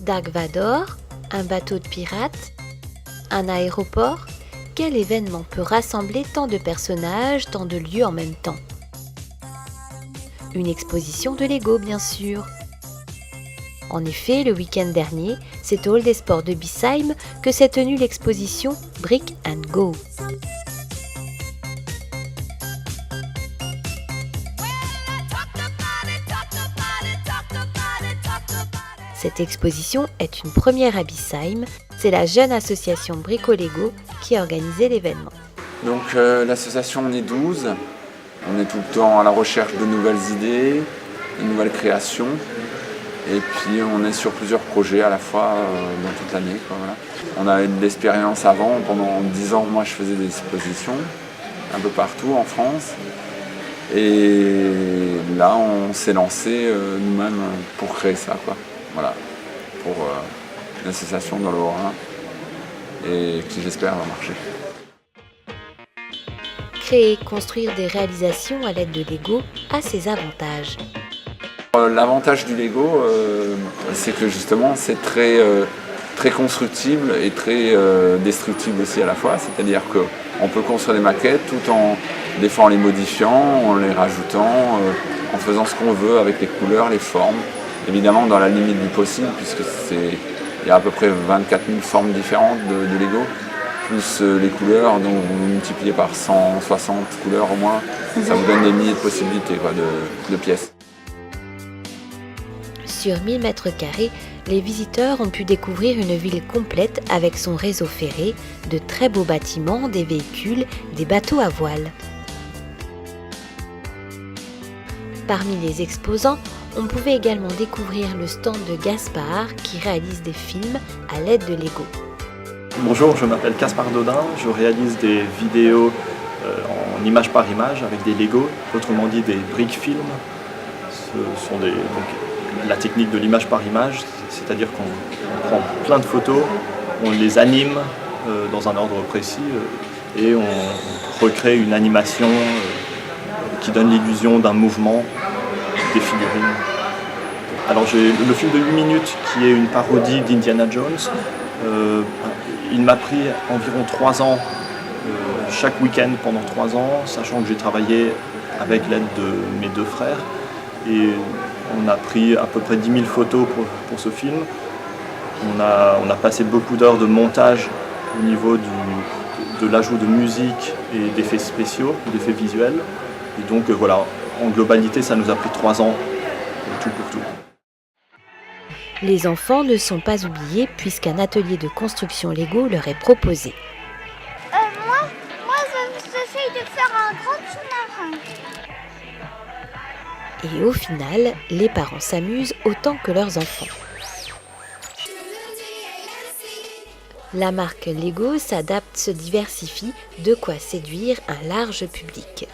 Dark Vador, un bateau de pirates, un aéroport. Quel événement peut rassembler tant de personnages, tant de lieux en même temps? Une exposition de Lego, bien sûr. En effet, le week-end dernier, c'est au Hall des Sports de Biesheim que s'est tenue l'exposition Brick & Go. Cette exposition est une première à Biesheim. C'est la jeune association Brico-Lego qui a organisé l'événement. Donc l'association, on est 12. On est tout le temps à la recherche de nouvelles idées, de nouvelles créations. Et puis on est sur plusieurs projets à la fois dans toute l'année. Voilà. On a eu de l'expérience avant. Pendant 10 ans, moi je faisais des expositions un peu partout en France. Et là, on s'est lancé nous-mêmes pour créer ça. Voilà. Pour une association dans le Haut-Rhin et qui j'espère va marcher. Créer, construire des réalisations à l'aide de Lego a ses avantages. L'avantage du Lego, c'est que justement c'est très constructible et très destructible aussi à la fois. C'est-à-dire qu'on peut construire des maquettes tout en des fois en les modifiant, en les rajoutant, en faisant ce qu'on veut avec les couleurs, les formes. Évidemment dans la limite du possible, puisque il y a à peu près 24 000 formes différentes de Lego, plus les couleurs, donc vous multipliez par 160 couleurs au moins, ça vous donne des milliers de possibilités de pièces. Sur 1000 mètres carrés, les visiteurs ont pu découvrir une ville complète avec son réseau ferré, de très beaux bâtiments, des véhicules, des bateaux à voile. Parmi les exposants, on pouvait également découvrir le stand de Gaspard qui réalise des films à l'aide de Lego. Bonjour, je m'appelle Gaspard Dodin, je réalise des vidéos en image par image avec des Lego, autrement dit des briques films. Ce sont donc, la technique de l'image par image, c'est-à-dire qu'on prend plein de photos, on les anime dans un ordre précis et on recrée une animation qui donne l'illusion d'un mouvement, des figurines. Alors j'ai le film de 8 minutes qui est une parodie d'Indiana Jones. Il m'a pris environ 3 ans, chaque week-end pendant 3 ans, sachant que j'ai travaillé avec l'aide de mes 2 frères. Et on a pris à peu près 10 000 photos pour ce film. On a passé beaucoup d'heures de montage au niveau de l'ajout de musique et d'effets spéciaux, d'effets visuels. Et donc voilà, en globalité, ça nous a pris 3 ans, tout pour tout. Les enfants ne sont pas oubliés puisqu'un atelier de construction Lego leur est proposé. Moi j'essaye de faire un grand sous-marin. Et au final, les parents s'amusent autant que leurs enfants. La marque Lego s'adapte, se diversifie, de quoi séduire un large public.